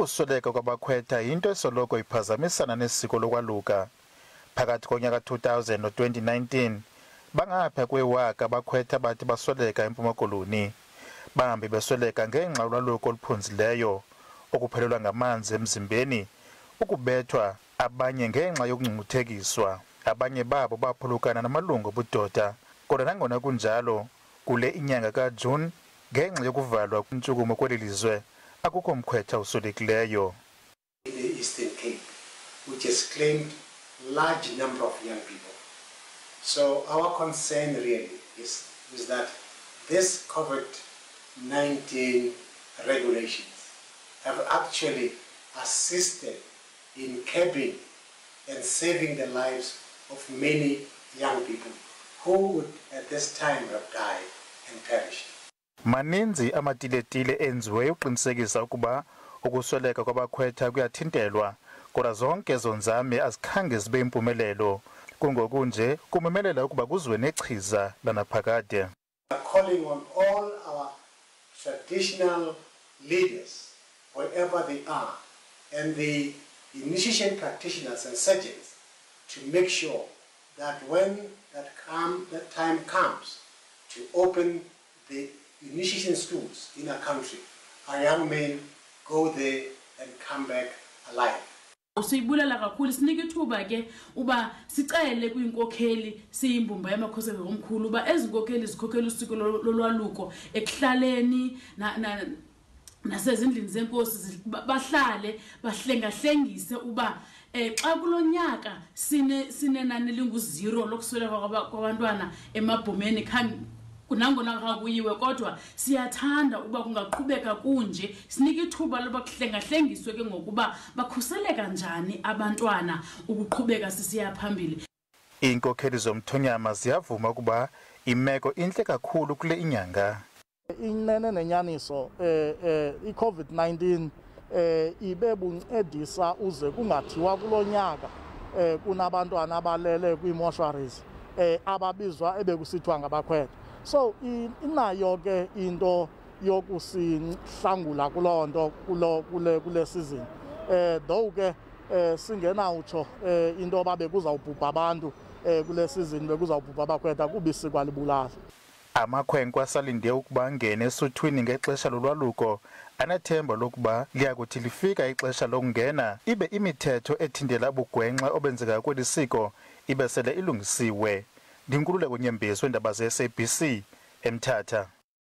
Ukusoleka kwabakhwetha into esoloko iphazamisana nesiko lokwaluka. Phakathi konyaka 2000 no-2019 bangapha kwewaka abakhwetha bathi basoleka eMpuma Koloni. Bahambe besoleka ngenxa yolwaluko oluphunzileyo, okuphelelwa ngamanzi emzimbeni, ukubethwa, abanye ngenxa yokungcungcuthekiswa. Abanye babo baphulukana namalungu obudoda. Kodwa nangona kunjalo, kule inyanga kaJune ngenxa yokuvalwa kwintshukumo kwelilizwe akukho mkhwetha usolekileyo. In the Eastern Cape, which has claimed large number of young people. So our concern really is that this COVID-19 regulations have actually assisted in curbing and saving the lives of many young people who would at this time have died and perished. Maninzi amatiletile enziwe uqinisekisa ukuba ukusoleka kwabakhwetha kuyathintelwa, kodwa zonke zonzame azikhange zibe impumelelo. Kungokunje kumemelela ukuba kuzwe nechiza lanaphakade. Calling on all our traditional leaders, wherever they are, and the initiation practitioners and surgeons to make sure that when that time comes to open the initiation schools in our country, our young men go there and come back alive. Usiyibulela kakhulu sinike ithuba ke uba sicele kwinkokheli siyimbumba yamakhosana omkhulu uba ezinkokheli zikhokhela usiko lolwaluko ekuhlaleni nasezindlini zenkosi bahlale bahlengahlengise uba xa kulonyaka sinenani lingu-0 lokusweleka kwabantwana emabhomeni kunangona kakuyiwe kodwa siyathanda uba kungaqhubeka kunje sinike ithuba loba kuhlengahlengiswe ke ngokuba bakhuseleka njani abantwana ukuqhubeka sisiya phambili. Iinkokheli zomthonyama ziyavuma ukuba imeko intle kakhulu kule inyanga. Inene nenyaniso i-COVID-19 ibe buncedisa uze kungathiwa kulonyaka kunabantwana abalele kwi-mortuaries ababizwa ebekusithiwa ngabakhwetha. So inayo ke into yokusihlangula kulonto kule season. Though ke singenawutsho into babe kuzawubhubha abantu kule season bekuzawubhubha abakhwetha kuba isiko alibulala. Amakhwenkwe asalinde ukuba ngene esuthwini ngexesha lolwaluko anathemba lokuba liyakuthi lifika ixesha lokungena ibe imithetho ethindela ubugwenxa obenzeka kweli siko ibe sele ilungisiwe. Ndinkululeko Nyembezi weendaba ze-SABC eMthatha.